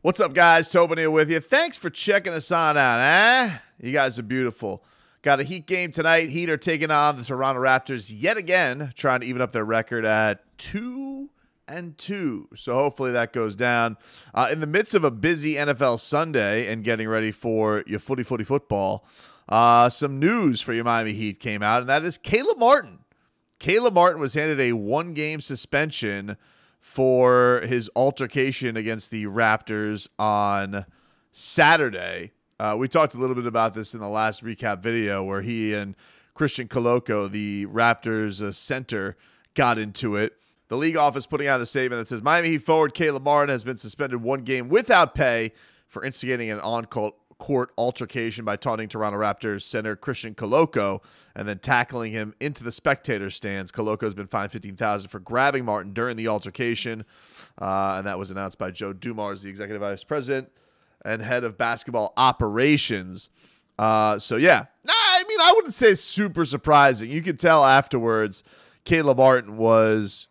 What's up, guys? Tobin here with you. Thanks for checking us on out, You guys are beautiful. Got a Heat game tonight. Heat are taking on the Toronto Raptors yet again, trying to even up their record at 2-2. So hopefully that goes down. In the midst of a busy NFL Sunday and getting ready for your footy football, some news for your Miami Heat came out, and that is Caleb Martin. Caleb Martin was handed a one-game suspension for his altercation against the Raptors on Saturday. We talked a little bit about this in the last recap video where he and Christian Koloko, the Raptors center, got into it. The league office putting out a statement that says Miami Heat forward Caleb Martin has been suspended one game without pay for instigating an on-court altercation by taunting Toronto Raptors center Christian Koloko and then tackling him into the spectator stands. Koloko has been fined $15,000 for grabbing Martin during the altercation, and that was announced by Joe Dumars, the executive vice president and head of basketball operations. So yeah, I wouldn't say it's super surprising. You could tell afterwards Caleb Martin was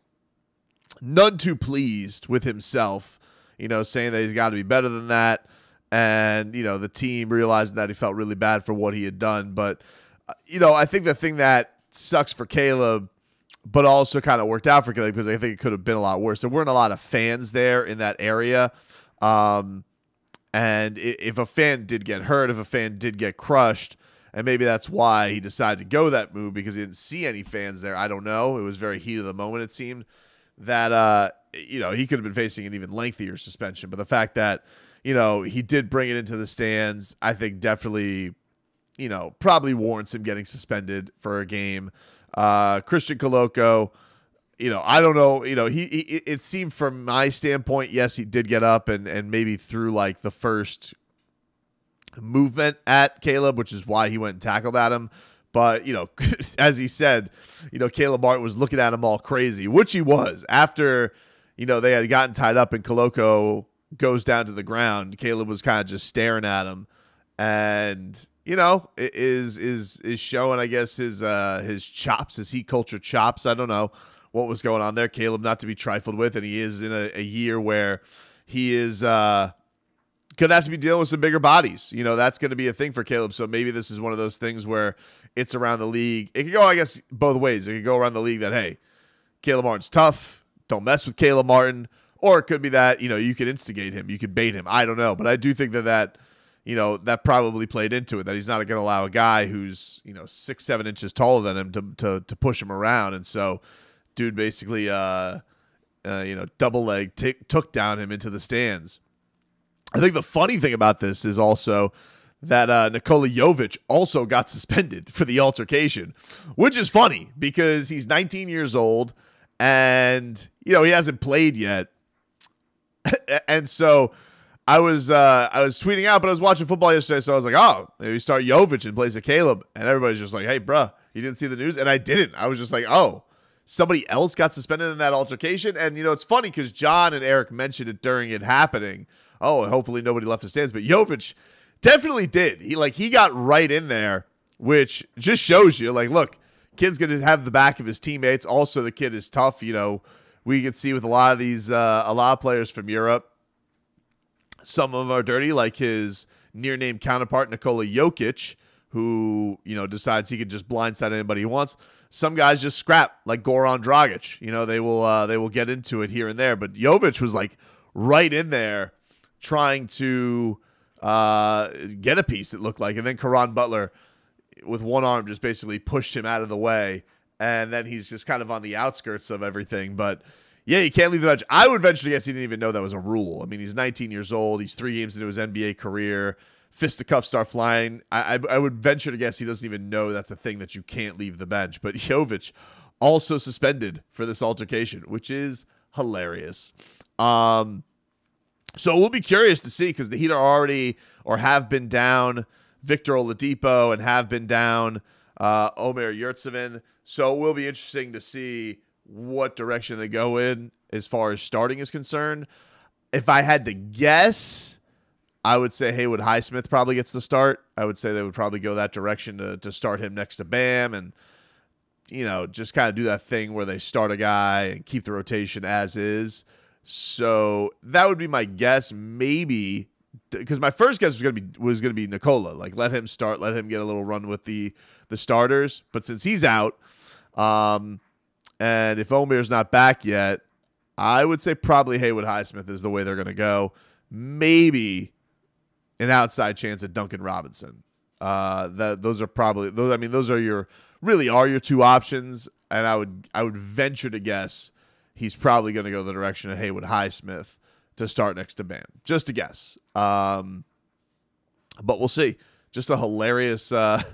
none too pleased with himself, saying that he's got to be better than that. And, the team realizing that he felt really bad for what he had done. But, I think the thing that sucks for Caleb, but also kind of worked out for Caleb because I think it could have been a lot worse. There weren't a lot of fans there in that area. And if a fan did get hurt, if a fan did get crushed, and maybe that's why he decided to go that move because he didn't see any fans there. I don't know. It was very heat of the moment, it seemed, that, he could have been facing an even lengthier suspension. But the fact that, he did bring it into the stands, I think definitely, probably warrants him getting suspended for a game. Christian Koloko, I don't know, it seemed from my standpoint, yes, he did get up and maybe threw like the first movement at Caleb, which is why he went and tackled at him. But, as he said, Caleb Martin was looking at him all crazy, which he was after, they had gotten tied up and Koloko goes down to the ground. Caleb was kind of just staring at him, and is showing, I guess, his chops, his Heat culture chops. I don't know what was going on there. Caleb not to be trifled with, and he is in a year where he is gonna have to be dealing with some bigger bodies. That's going to be a thing for Caleb. So maybe this is one of those things where it's around the league. It could go, I guess, both ways. It could go around the league that, hey, Caleb Martin's tough. Don't mess with Caleb Martin. Or it could be that, you could instigate him. You could bait him. I don't know. But I do think that that probably played into it, that he's not going to allow a guy who's, 6-7 inches taller than him to push him around. And so dude basically, double leg took down him into the stands. I think the funny thing about this is also that Nikola Jovic also got suspended for the altercation, which is funny because he's 19 years old and, he hasn't played yet. And so I was tweeting out, but I was watching football yesterday, so I was like, oh, maybe start Jovic in place of Caleb. And everybody's just like, hey, bruh, you didn't see the news? And I didn't. I was just like, oh, somebody else got suspended in that altercation? And, it's funny because John and Eric mentioned it during it happening. Oh, hopefully nobody left the stands. But Jovic definitely did. He got right in there, which just shows you, look, kid's going to have the back of his teammates. Also, the kid is tough, We can see with a lot of players from Europe, some of them are dirty, like his near-name counterpart, Nikola Jokic, who, decides he can just blindside anybody he wants. Some guys just scrap, like Goran Dragic. They will get into it here and there. But Jovic was, right in there trying to get a piece, it looked like. And then Caron Butler, with one arm, just basically pushed him out of the way. And then he's just kind of on the outskirts of everything. But, yeah, you can't leave the bench. I would venture to guess he didn't even know that was a rule. I mean, he's 19 years old. He's 3 games into his NBA career. Fisticuffs start flying. I would venture to guess he doesn't even know that's a thing that you can't leave the bench. But Jovic also suspended for this altercation, which is hilarious. So we'll be curious to see because the Heat are already or have been down Victor Oladipo and have been down Omer Yurtseven. So it will be interesting to see what direction they go in as far as starting is concerned. If I had to guess, I would say Haywood Highsmith probably gets the start. I would say they would probably go that direction to start him next to Bam and, just kind of do that thing where they start a guy and keep the rotation as is. So that would be my guess, maybe, because my first guess was gonna be Nikola. Like, let him start, let him get a little run with the starters. But since he's out, and if Omir's not back yet, I would say probably Haywood Highsmith is the way they're gonna go. Maybe an outside chance at Duncan Robinson. Those are probably those. I mean, those are your two options, and I would venture to guess he's probably going to go the direction of Haywood Highsmith to start next to Bam. Just a guess. But we'll see. Just a hilarious Jovic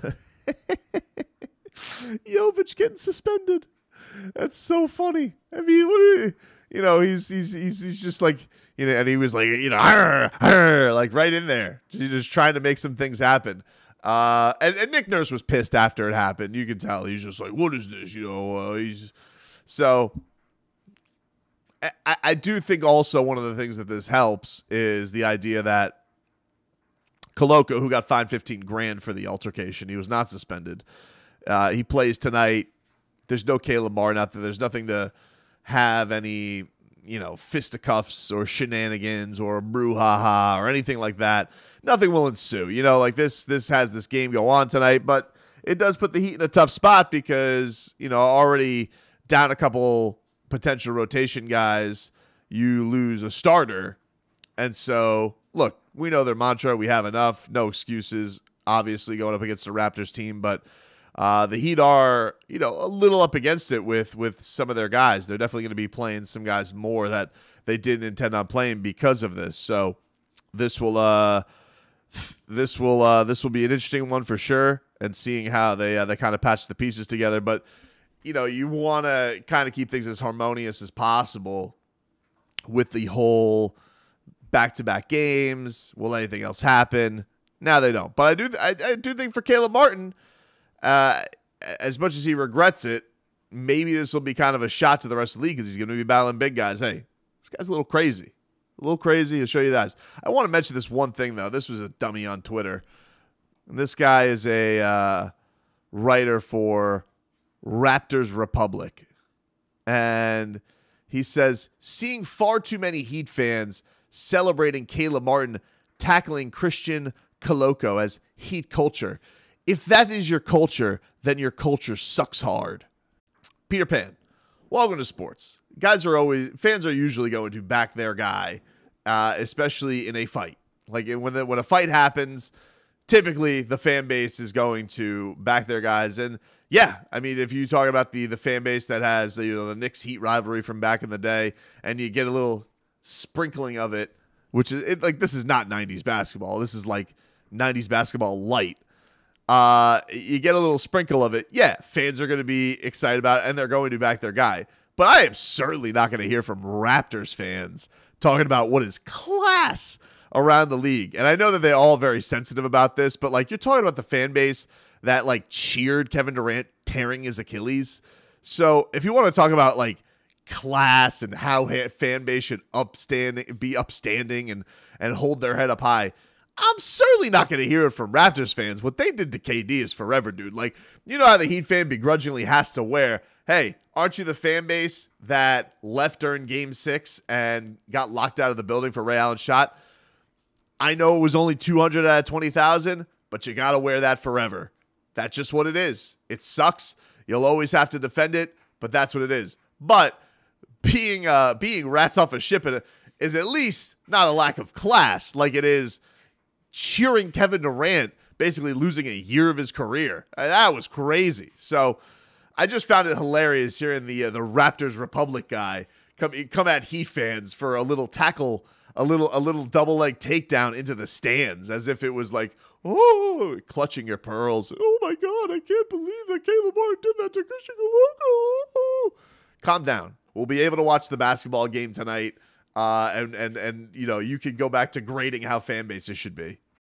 getting suspended. That's so funny. I mean, he's just like, and he was like, arr, arr, like right in there, just trying to make some things happen. And Nick Nurse was pissed after it happened. You can tell he's just like, what is this? So I do think also one of the things that this helps is the idea that Koloko, who got fined $15,000 for the altercation, he was not suspended. He plays tonight. There's no Caleb Martin out there. There's nothing to have any, fisticuffs or shenanigans or brouhaha or anything like that. Nothing will ensue. Like this has this game go on tonight, but it does put the Heat in a tough spot because, already down a couple potential rotation guys, you lose a starter. And so, look, we know their mantra. We have enough. No excuses, obviously, going up against the Raptors team. But the Heat are, a little up against it with some of their guys. They're definitely going to be playing some guys more that they didn't intend on playing because of this. So this will be an interesting one for sure, and seeing how they kind of patch the pieces together. But you want to kind of keep things as harmonious as possible with the whole back-to-back games. Will anything else happen? Now they don't. But I do think for Caleb Martin, as much as he regrets it, maybe this will be kind of a shot to the rest of the league because he's going to be battling big guys. Hey, this guy's a little crazy. He'll show you that. I want to mention this one thing, though. This was a dummy on Twitter. And this guy is a writer for Raptors Republic. And he says, seeing far too many Heat fans celebrating Caleb Martin tackling Christian Koloko as Heat culture. If that is your culture, then your culture sucks hard. Peter Pan, welcome to sports. Fans are usually going to back their guy, especially in a fight. Like when a fight happens, typically the fan base is going to back their guys. And yeah, I mean, if you talk about the fan base that has the Knicks Heat rivalry from back in the day, and you get a little sprinkling of it, which is like, this is not 90s basketball. This is like 90s basketball light. You get a little sprinkle of it. Yeah, fans are going to be excited about it, and they're going to back their guy. But I am certainly not going to hear from Raptors fans talking about what is class around the league. And I know that they're all very sensitive about this, but like, you're talking about the fan base that like cheered Kevin Durant tearing his Achilles. So if you want to talk about like class and how fan base should be upstanding and hold their head up high, I'm certainly not going to hear it from Raptors fans. What they did to KD is forever, dude. Like, you know how the Heat fan begrudgingly has to wear, hey, aren't you the fan base that left during Game 6 and got locked out of the building for Ray Allen's shot? I know it was only 200 out of 20,000, but you got to wear that forever. That's just what it is. It sucks. You'll always have to defend it, but that's what it is. But being rats off a ship is at least not a lack of class like it is cheering Kevin Durant basically losing a year of his career. That was crazy. So I just found it hilarious hearing the Raptors Republic guy come at Heat fans for a little tackle, a little double leg takedown into the stands, as if it was like, oh, clutching your pearls. Oh my God, I can't believe that Caleb Martin did that to Christian Koloko. Oh. Calm down. We'll be able to watch the basketball game tonight, and you can go back to grading how fan bases should be.